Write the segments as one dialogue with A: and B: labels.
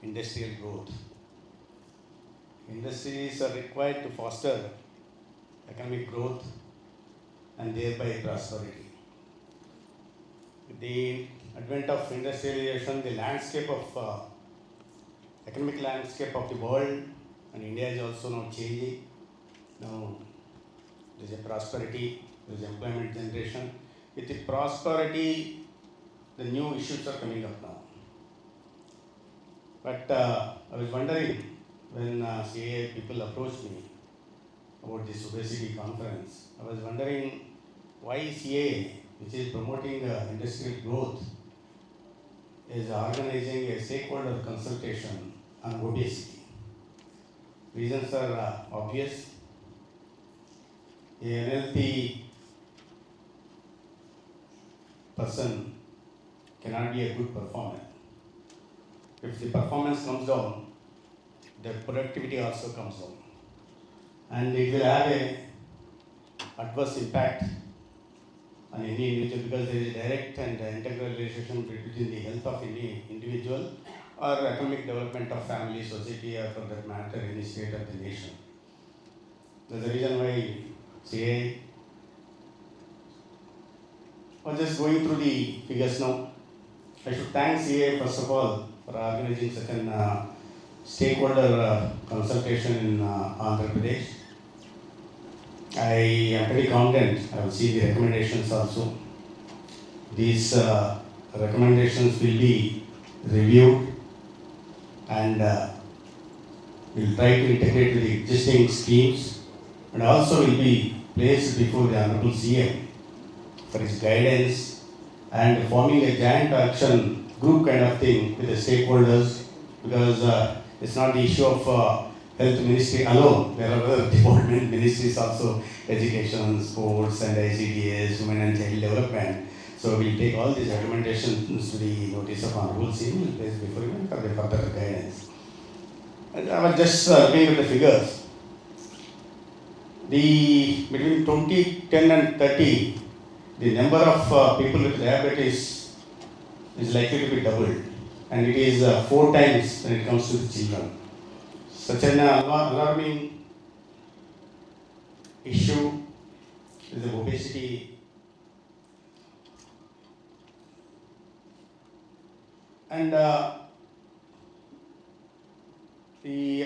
A: industrial growth. Industries are required to foster economic growth and thereby prosperity. With the advent of industrialization, the landscape of economic landscape of the world and India is also now changing. Now there is a prosperity, there is employment generation. With the prosperity, the new issues are coming up now. But I was wondering when CII people approached me about this obesity conference, I was wondering why CII, which is promoting industrial growth, is organizing a stakeholder consultation on obesity. Reasons are obvious. A unhealthy person cannot be a good performer. If the performance comes down, the productivity also comes down. And it will have a adverse impact on any individual because there is a direct and integral relationship between the health of any individual or economic development of family, society, or for that matter, any state of the nation. That's the reason why CII was just going through the figures now. I should thank CII first of all for organizing such an stakeholder consultation in Andhra Pradesh. I am pretty confident I will see the recommendations also. These recommendations will be reviewed and will try to integrate with the existing schemes and also will be placed before the Honorable CM for his guidance and forming a giant action group kind of thing with the stakeholders because it's not the issue of health ministry alone. There are other department ministries also, education, sports and ICDS, women and child development. So we'll take all these recommendations to the notice of Honorable CM and place before him for the further guidance. And I was just looking at the figures. Between 2010 and 30, the number of people with diabetes is likely to be doubled, and it is 4 times when it comes to the children. Such an alarming issue is the obesity, and I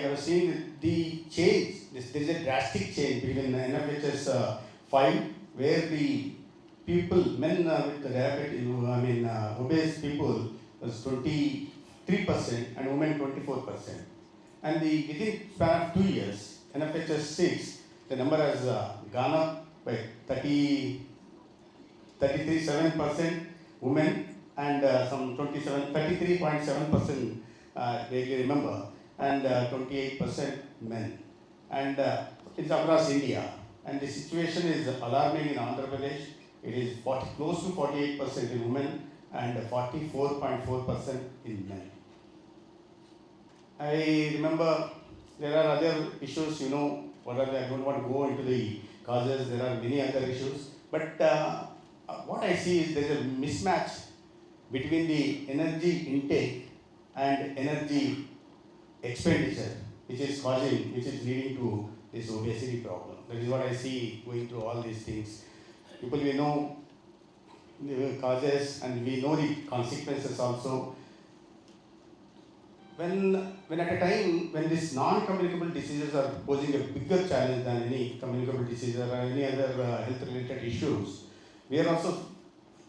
A: was seeing the change. There is a drastic change between NFHS 5, where the people, men with diabetes, obese people was 23% and women 24%. And within span of 2 years, NFHS 6, the number has gone up by 33.7% women and some 33.7% vaguely remember, and 28% men. And it's across India. And the situation is alarming in Andhra Pradesh. It is close to 48% in women and 44.4% in men. I remember there are other issues, what are they? I don't want to go into the causes, there are many other issues. But what I see is there is a mismatch between the energy intake and energy expenditure, which is leading to this obesity problem. That is what I see going through all these things. People, we know the causes and we know the consequences also. When at a time when these non-communicable diseases are posing a bigger challenge than any communicable disease or any other health-related issues, we are also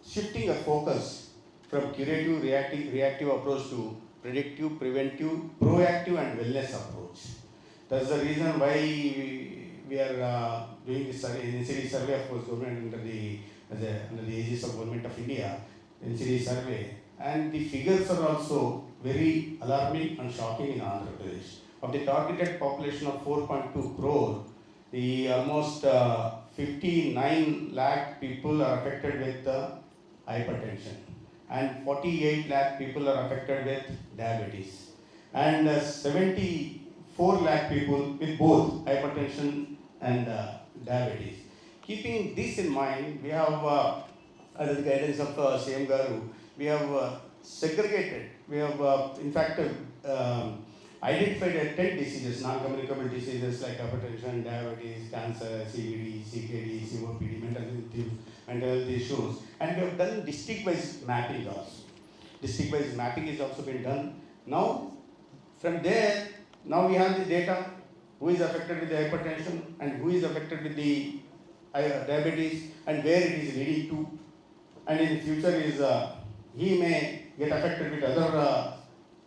A: shifting our focus from curative, reactive approach to predictive, preventive, proactive and wellness approach. That's the reason why we are doing this NCD survey, of course, government under the aegis of Government of India, NCD survey. And the figures are also very alarming and shocking in Andhra Pradesh. Of the targeted population of 4.2 crore, the almost 59 lakh people are affected with hypertension and 48 lakh people are affected with diabetes and 74 lakh people with both hypertension and diabetes. Keeping this in mind, we have, under the guidance of CM Garu, we have segregated we have in fact identified 10 diseases, non-communicable diseases like hypertension, diabetes, cancer, CVD, CKD, COPD, mental health issues, and we have done district-wise mapping also. District-wise mapping is also been done. Now, from there, now we have the data, who is affected with the hypertension and who is affected with the diabetes and where it is leading to. And in the future is, he may get affected with other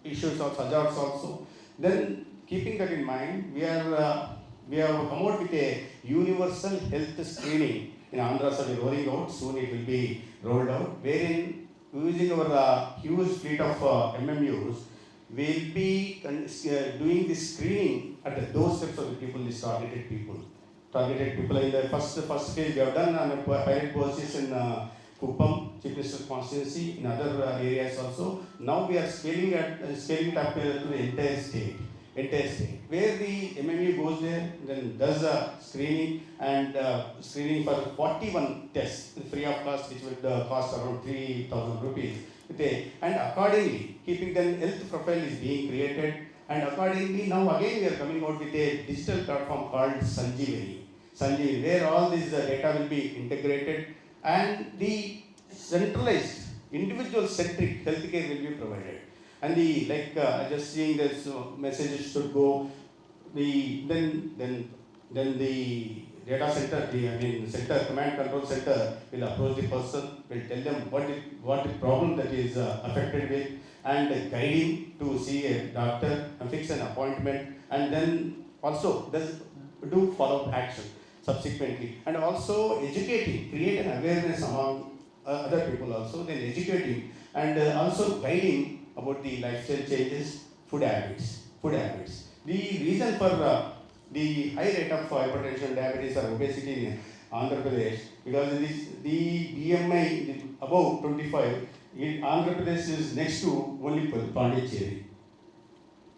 A: issues or hazards also. Then, keeping that in mind, we have come out with a universal health screening in Andhra. So we are rolling out, soon it will be rolled out, wherein using our huge fleet of MMUs, we will be doing this screening at the doorsteps of the people, these targeted people. Targeted people in the first phase we have done on a pilot basis in Kuppam, Chief Minister's constituency, in other areas also. Now we are scaling it up to the entire state, where the MMU goes there, then does a screening and screening for 41 tests free of cost, which would cost around 3,000 rupees. And accordingly, keeping the health profile is being created, and accordingly now again we are coming out with a digital platform called Sanjeevani, where all this data will be integrated and the centralized, individual-centric healthcare will be provided. And the just seeing this messages should go. Then the data center, center, command control center will approach the person, will tell them what the problem that is affected with, and guide him to see a doctor and fix an appointment, and then also do follow-up action subsequently, and also educating, create an awareness among other people also, then educating and also guiding about the lifestyle changes, food habits. The reason for the high rate of hypertension, diabetes or obesity in Andhra Pradesh, because the BMI above 25, in Andhra Pradesh is next to only Pondicherry.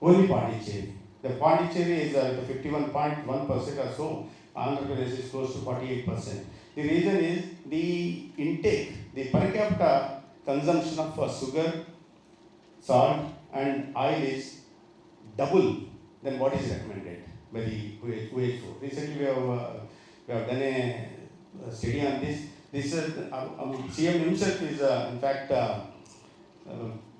A: The Pondicherry is at 51.1% or so. Andhra Pradesh is close to 48%. The reason is the intake, the per capita consumption of sugar, salt and oil is double than what is recommended by the WHO. Recently we have done a study on this. This is CM himself is in fact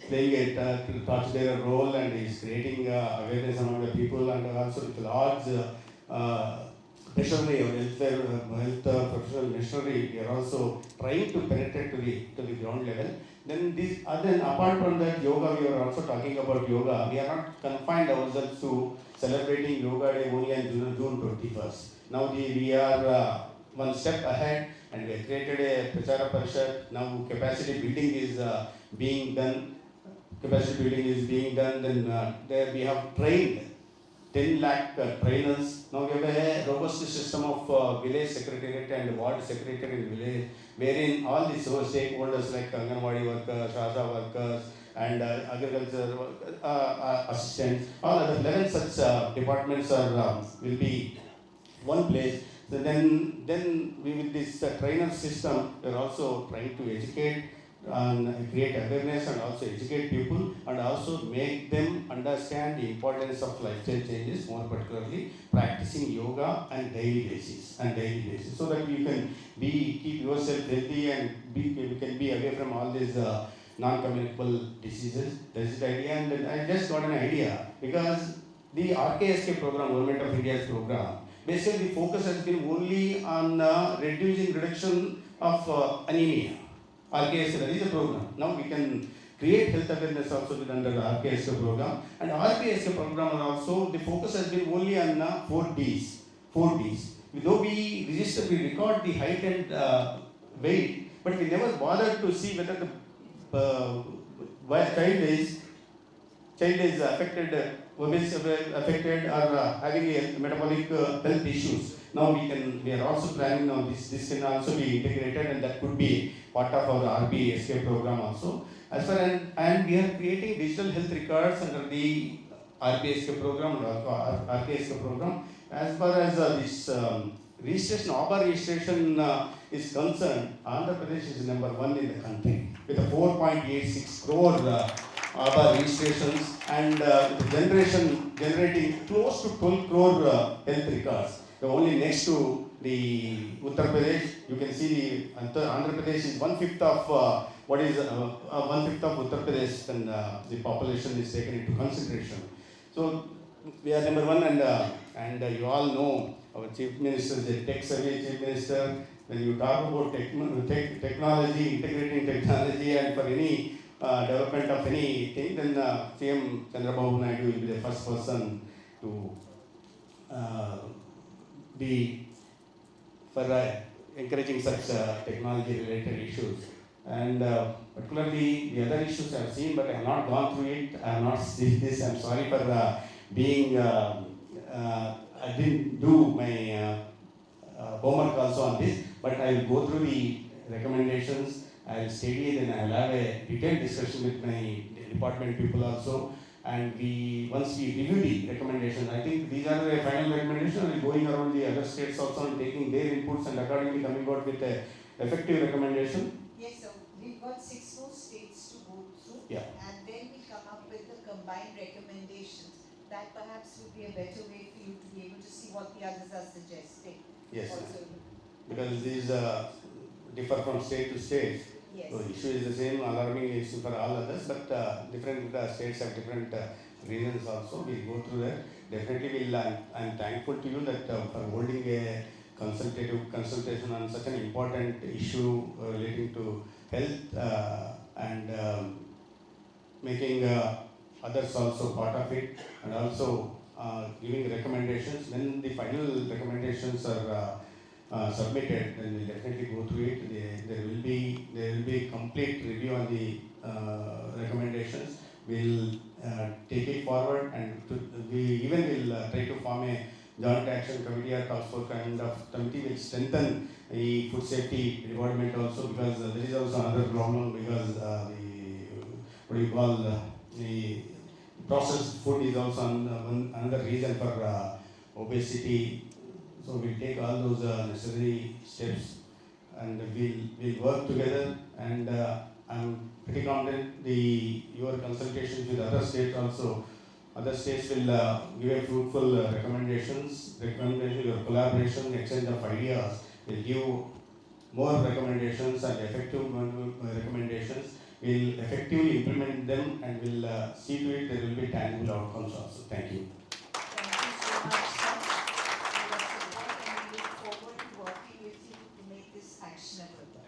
A: playing a torchbearer role, and is creating awareness among the people, and also with large machinery of health professional machinery. We are also trying to penetrate to the ground level. Then apart from that, yoga, we are also talking about yoga. We are not confined ourselves to celebrating Yoga Day only on June 21st. Now we are one step ahead, and we have created a Prachara Parishad. Now capacity building is being done. Then there we have trained 10 lakh trainers. Now we have a robust system of village secretariat and ward secretariat in village, wherein all the stakeholders like Anganwadi workers, Asha workers, and agriculture assistants, all other 11 such departments will be one place. So then we with this trainer system, we are also trying to educate and create awareness and also educate people, and also make them understand the importance of lifestyle changes, more particularly practicing yoga on daily basis, so that you can keep yourself healthy and you can be away from all these non-communicable diseases. That is the idea, and I just got an idea because the RKSK program, Government of India's program, basically the focus has been only on reduction of anemia. RKSK, that is a program. Now we can create health awareness also under the RKSK program. And RKSK program also, the focus has been only on 4 Ds. Though we record the height and weight, but we never bothered to see whether the child is affected, affected or having a metabolic health issues. Now we are also planning now this can also be integrated, and that could be part of our RBSK program also. And we are creating digital health records under the RBSK program and RKSK program. As far as this registration, ABHA registration is concerned, Andhra Pradesh is number 1 in the country with a 4.86 crore Aadhaar registrations, and generating close to 12 crore health records. The only next to the Uttar Pradesh, you can see the Andhra Pradesh is 1/5 of 1/5 of Uttar Pradesh, and the population is taken into consideration. So we are number one, and you all know our chief minister is a tech-savvy chief minister. When you talk about technology, integrating technology, and for any development of anything, then CM Chandrababu Naidu will be the first person to be for encouraging such technology-related issues. And particularly the other issues I have seen, but I have not gone through it. I have not seen this. I am sorry for being. I didn't do my homework also on this, but I will go through the recommendations. I will study it, and I will have a detailed discussion with my department people also. And once we review the recommendations, I think these are the final recommendations, and going around the other states also and taking their inputs and accordingly coming out with a effective recommendation.
B: Yes, sir. We've got 6 more states to go through,
A: Yeah.
B: and then we come up with the combined recommendations. That perhaps would be a better way for you to be able to see what the others are suggesting.
A: Yes,
B: also.
A: because these differ from state to state.
B: Yes.
A: So issue is the same, alarming issue for all others, but different states have different reasons also. We'll go through that. Definitely, I'm thankful to you that for holding a consultation on such an important issue relating to health and making others also part of it, and also giving recommendations. When the final recommendations are submitted, then we'll definitely go through it. There will be complete review on the recommendations. We'll take it forward, and we even will try to form a joint action committee or task force kind of committee will strengthen the food safety department also, because there is also another problem, because the processed food is also another reason for obesity. So we'll take all those necessary steps, and we'll work together. And I'm pretty confident your consultations with other states also. Other states will give a fruitful recommendations. Your collaboration, exchange of ideas will give more recommendations and effective recommendations. We'll effectively implement them, and we'll see to it there will be tangible outcomes also. Thank you.